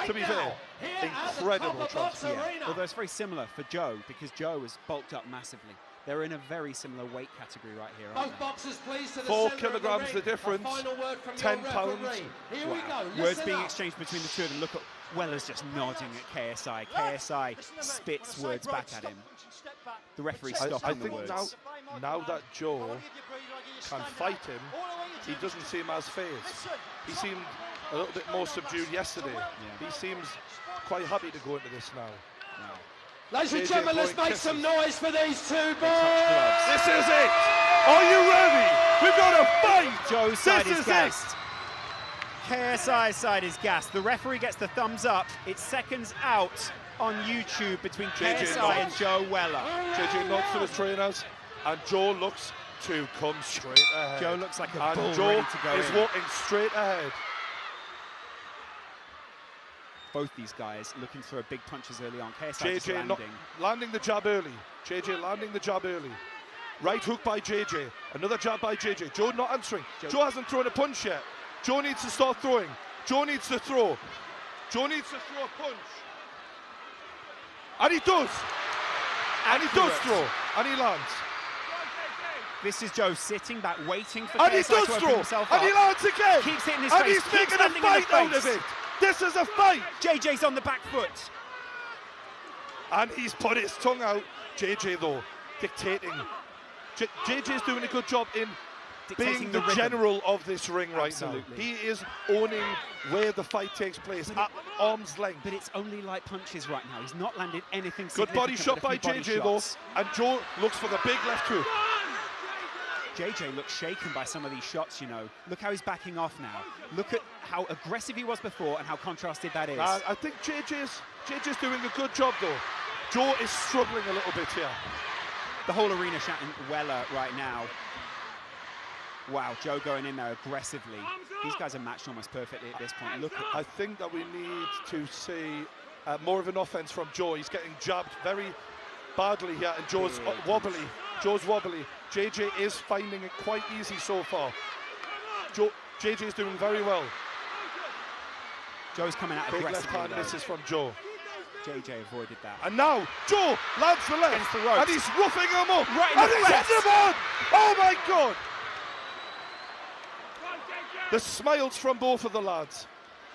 to be fair, incredible transfer. Yeah. Although it's very similar for Joe, because Joe has bulked up massively. They're in a very similar weight category right here. Both boxers, please, to the 4 center of kilograms the the difference. 10 pounds. Here we go. Words being exchanged between the two of them. Look at Weller's just nodding at KSI. KSI spits words back at him. The referee stopping the words. I think now that Joe can fight him, he doesn't seem as phased. He seemed a little bit more subdued yesterday. Yeah. He seems quite happy to go into this now. Ladies and gentlemen, let's make some noise for these two boys. This is it. Are you ready? We've got a fight. Joe's side is gassed. KSI's side is gassed. The referee gets the thumbs up. It's seconds out on YouTube between KSI and Joe Weller. JJ nods to his trainers, and Joe looks to come straight ahead. Joe looks like a bull Joe ready to go is walking straight ahead. Both these guys looking for big punches early on. KSI just landing the jab early. JJ landing the jab early. Right hook by JJ. Another jab by JJ. Joe not answering. Joe hasn't thrown a punch yet. Joe needs to start throwing. Joe needs to throw. Joe needs to throw a punch. And he does. And he does throw. And he lands. This is Joe sitting back, waiting for and KSI he does to open throw. himself and up. he lands again. Keeps hitting his and face. he's making a fight out of it. This is a fight. JJ's on the back foot. And he's put his tongue out. JJ, though, dictating. JJ's doing a good job in being the general of this ring right now. He is owning where the fight takes place, at arm's length. But it's only light punches right now. He's not landed anything good body shot by JJ, though. And Joe looks for the big left hook. JJ looks shaken by some of these shots, you know. Look how he's backing off now. Look at how aggressive he was before and how contrasted that is. I think JJ's doing a good job, though. Joe is struggling a little bit here. The whole arena shouting Weller right now. Wow, Joe going in there aggressively. These guys are matched almost perfectly at this point. Look at. I think that we need to see more of an offense from Joe. He's getting jabbed very badly here, and Joe's wobbly. Joe's wobbly. JJ is finding it quite easy so far. JJ is doing very well. Joe's coming out aggressively. Big left hand misses from Joe. JJ avoided that. And now Joe lands the left, and he's roughing him up, right and he's hitting him on. Oh my God! The smiles from both of the lads.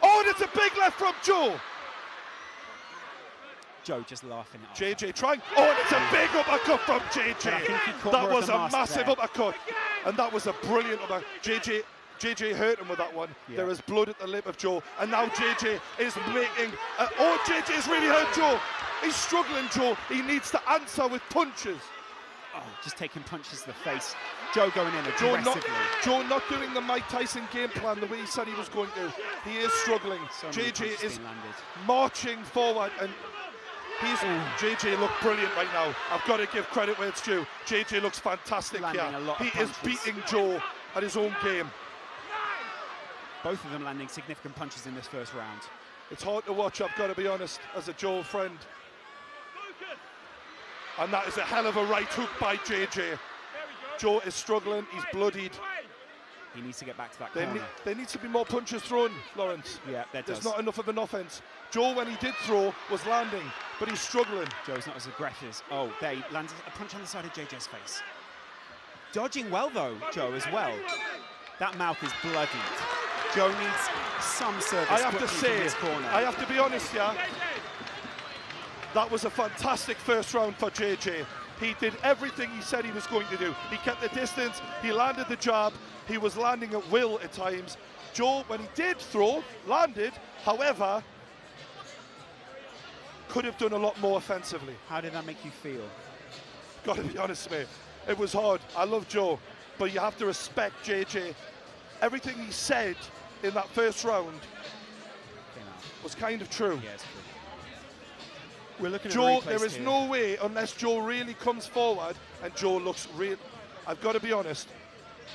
Oh, and it's a big left from Joe. Joe just laughing at JJ trying. Oh, and it's a big uppercut from JJ. That was a massive uppercut, and that was a brilliant uppercut. JJ hurt him with that one. Yeah. There is blood at the lip of Joe, and now JJ is making. Oh, JJ has really hurt Joe. He's struggling, Joe. He needs to answer with punches. Oh, just taking punches to the face. Joe going in aggressively. Joe not doing the Mike Tyson game plan the way he said he was going to. He is struggling. JJ is marching forward, and JJ looked brilliant right now. I've got to give credit where it's due. JJ looks fantastic here. He is beating Joe at his own game. Both of them landing significant punches in this first round. It's hard to watch, I've got to be honest, as a Joe friend. And that is a hell of a right hook by JJ. Joe is struggling, he's bloodied. He needs to get back to that corner. There needs to be more punches thrown, Lawrence. Yeah, there's not enough of an offense. Joe, when he did throw, was landing, but he's struggling. Joe's not as aggressive. Oh, there he lands a punch on the side of JJ's face. Dodging well, though, Joe, as well. That mouth is bloodied. Joe needs some service. I have to say, I have to be honest, yeah. That was a fantastic first round for JJ. He did everything he said he was going to do. He kept the distance, he landed the jab, he was landing at will at times. Joe, when he did throw, landed, however, could have done a lot more offensively. How did that make you feel? Got to be honest, mate. It was hard. I love Joe, but you have to respect JJ. Everything he said in that first round was kind of true. Yeah, it's true. We're looking Joe, at there is no way, unless Joe really comes forward, and Joe looks real. I've got to be honest.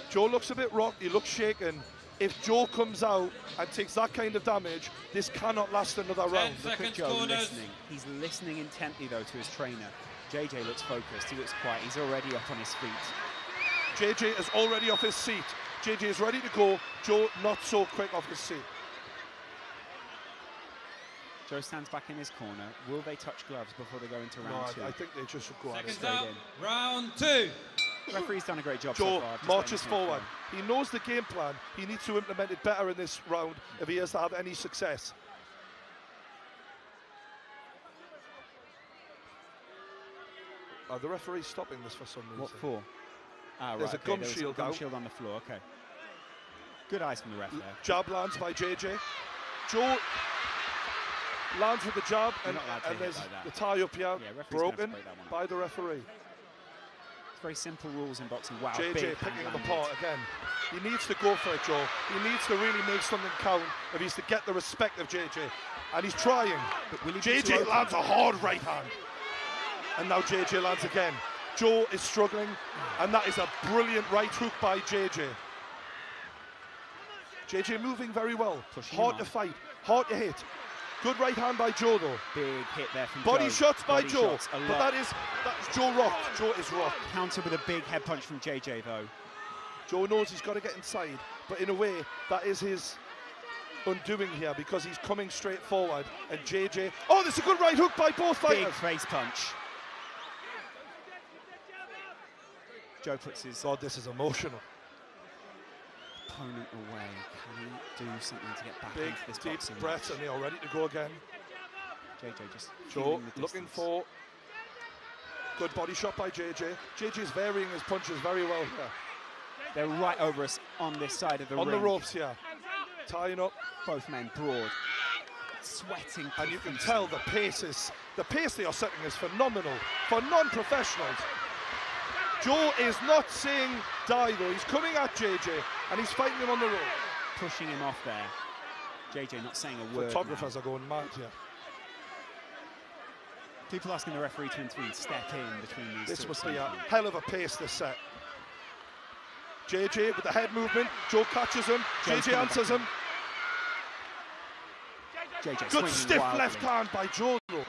Joe looks a bit rocked, he looks shaken. If Joe comes out and takes that kind of damage, this cannot last another round. Look at Joe listening. He's listening intently, though, to his trainer. JJ looks focused, he looks quiet, he's already up on his feet. JJ is already off his seat. JJ is ready to go. Joe not so quick off his seat. Joe stands back in his corner. Will they touch gloves before they go into round 2? I think they just should go out Seconds straight up, in. round 2. Referee's done a great job Joe so far. marches forward. He knows the game plan. He needs to implement it better in this round if he has to have any success. The referee's stopping this for some reason. What for? Ah, There's right, a gum there was shield a gum out. shield on the floor, okay. Good eyes from the ref there. Jab lands by JJ. Joe lands with the jab, and there's like that. the tie up here, Yeah, referee's gonna have to broken break that one up. by the referee. It's very simple rules in boxing. Wow, JJ big picking hand him landed. apart again. He needs to go for it, Joe. He needs to really make something count if he's to get the respect of JJ. And he's trying. But will he be too JJ open? lands a hard right hand. And now JJ lands again. Joe is struggling, and that is a brilliant right hook by JJ. JJ moving very well. Pushing Hard him to on. fight, hard to hit. Good right hand by Joe though. Big hit there from Body Joe. shots by Body Joe. shots, a But lot. that's Joe rocked. Joe is rocked. Countered with a big head punch from JJ though. Joe knows he's got to get inside, but in a way, that is his undoing here because he's coming straight forward. And JJ, oh, there's a good right hook by both fighters. Big face punch. Joe puts his God, this is emotional. opponent away. Can he do something to get back Big, into this deep boxing breaths, match? and they are ready to go again. JJ just Joe feeling the looking distance. for good body shot by JJ. JJ's varying his punches very well here. They're right over us on this side of the On ring. the ropes here. Tying up. Both men broad. Sweating. And you can profusely. tell the pace they are setting is phenomenal for non-professionals. Joe is not saying die though, he's coming at JJ and he's fighting him on the rope. Pushing him off there. JJ not saying a word. Photographers now. are going mad here. People asking the referee to intervene, step in between these This two. must be a hell of a pace this set. JJ with the head movement, Joe catches him, Joe's JJ coming answers back him. JJ Good swinging stiff wildly. left hand by Joe though.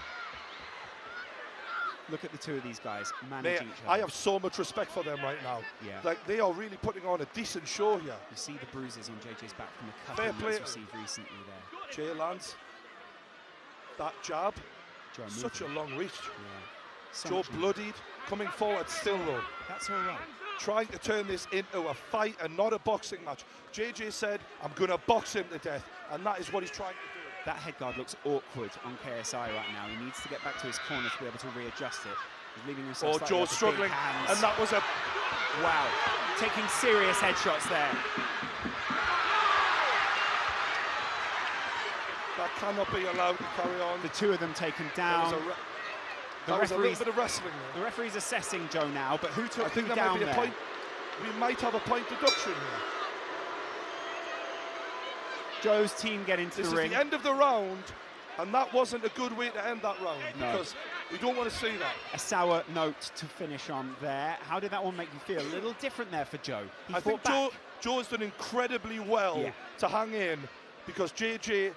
Look at the two of these guys Mate, managing each other. I have so much respect for them right now. Yeah. Like they are really putting on a decent show here. You see the bruises on JJ's back from the Fair cutting play. he's received recently there. Jay lands that jab. Joe Such a moving. long reach. Yeah. So Joe much movement. bloodied, coming forward still though. That's all right. Trying to turn this into a fight and not a boxing match. JJ said, I'm going to box him to death. And that is what he's trying to do. That head guard looks awkward on KSI right now. He needs to get back to his corner to be able to readjust it. He's leaving himself Oh, slightly Joe's up with big struggling. hands. And that was a... Wow. Taking serious headshots there. That cannot be allowed to carry on. The two of them taken That was down. a little bit of wrestling The there. referee's assessing Joe now, but who took I think who there down might be there? a point. We might have a point deduction here. Joe's team get into This the is ring. the end of the round, and that wasn't a good way to end that round No. because we don't want to see that. A sour note to finish on there. How did that one make you feel? A little different there for Joe. He I think fought back. Joe's done incredibly well Yeah. to hang in because JJ,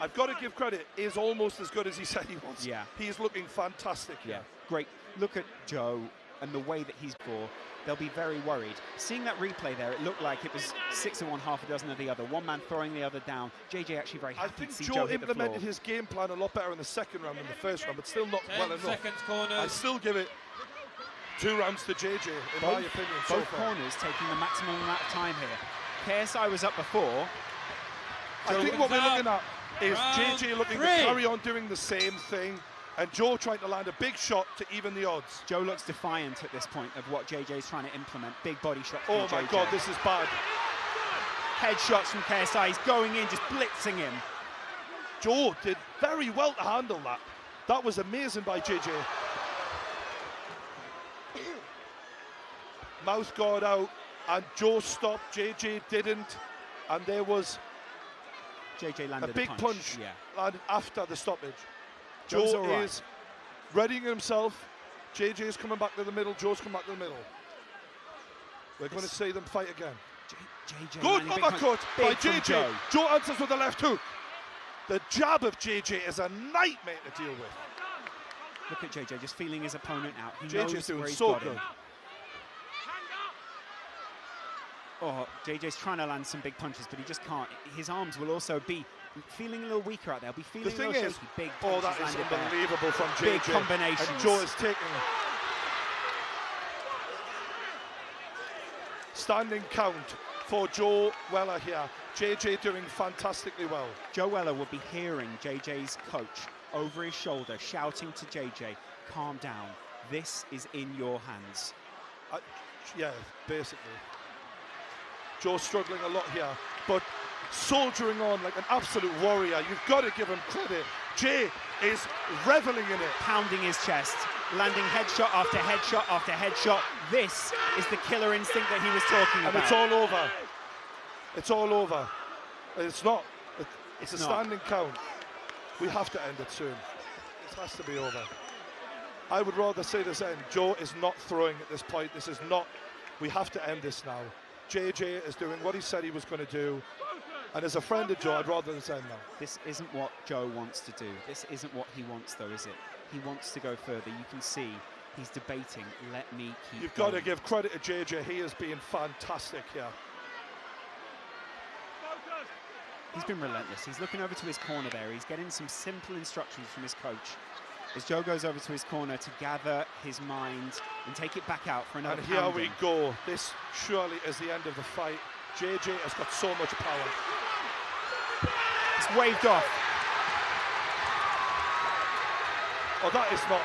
I've got to give credit, is almost as good as he said he was. Yeah. He is looking fantastic. Yeah, great. Look at Joe and the way that he's for. They'll be very worried. Seeing that replay there, it looked like it was 6 of one, half a dozen of the other. One man throwing the other down. JJ actually very I happy think to see Joe Joe hit the implemented floor. his game plan a lot better in the second round than the first round, but still not 10 well enough. seconds, I corners. still give it 2 rounds to JJ, in my opinion, so Both far. corners taking the maximum amount of time here. KSI was up before. I think what we're Joe looking at is round JJ looking to 3. carry on doing the same thing, and Joe trying to land a big shot to even the odds. Joe looks defiant at this point of what JJ's trying to implement. Big body shot from Oh my JJ. God, this is bad. Headshots from KSI. He's going in, just blitzing him. Joe did very well to handle that. That was amazing by JJ. Mouth guard out, and Joe stopped, JJ didn't, and there was JJ a landed big punch Yeah. and after the stoppage. Joe's Joe all right. is readying himself. JJ is coming back to the middle, Joe's coming back to the middle. We're going to see them fight again. JJ Good landing big uppercut punch. by Big from JJ. Joe. Joe answers with the left hook. The jab of JJ is a nightmare to deal with. Look at JJ just feeling his opponent out. He JJ's knows doing where he's so got him. good. Oh, JJ's trying to land some big punches, but he just can't. His arms will also be feeling a little weaker out there. He'll be feeling The a thing little is, shaky. Big oh, punches that is landed there. unbelievable from JJ. Big combinations. And Joe is taking standing count for Joe Weller here. JJ doing fantastically well. Joe Weller will be hearing JJ's coach over his shoulder shouting to JJ, calm down, this is in your hands. Yeah, basically. Joe's struggling a lot here, but soldiering on like an absolute warrior. You've got to give him credit. Jay is reveling in it. Pounding his chest, landing headshot after headshot after headshot. This is the killer instinct that he was talking about. And it's all over. It's all over. It's not. It's a standing count. We have to end it soon. This has to be over. I would rather say this end. Joe is not throwing at this point. This is not. We have to end this now. JJ is doing what he said he was going to do. And as a friend of Joe, I'd rather this end now. This isn't what Joe wants to do. This isn't what he wants, though, is it? He wants to go further. You can see he's debating. Let me keep You've going. got to give credit to JJ. He is being fantastic here. He's been relentless. He's looking over to his corner there. He's getting some simple instructions from his coach. As Joe goes over to his corner to gather his mind and take it back out for another And here pounding. we go. This surely is the end of the fight. JJ has got so much power. It's waved off. Oh, that is not.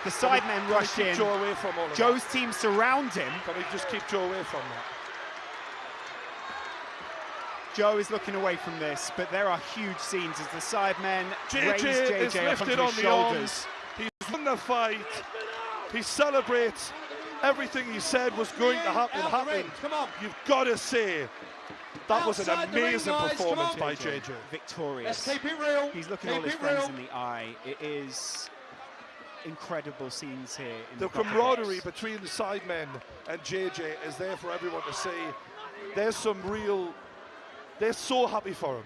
The sidemen rushed in. Joe away from all of Joe's team surround him. that. Can we just keep Joe away from that? Joe is looking away from this, but there are huge scenes as the sidemen raise JJ is JJ up lifted onto on his the shoulders. arms. He's won the fight. He celebrates everything he said was going to happen. Come on. You've got to say that was an Outside the ring, amazing guys, come performance on. by JJ. Victorious. Let's keep it real. He's looking all his Keep it friends real. in the eye. It is incredible scenes here. In The Copper camaraderie Box. between the sidemen and JJ is there for everyone to see. There's some real. They're so happy for him.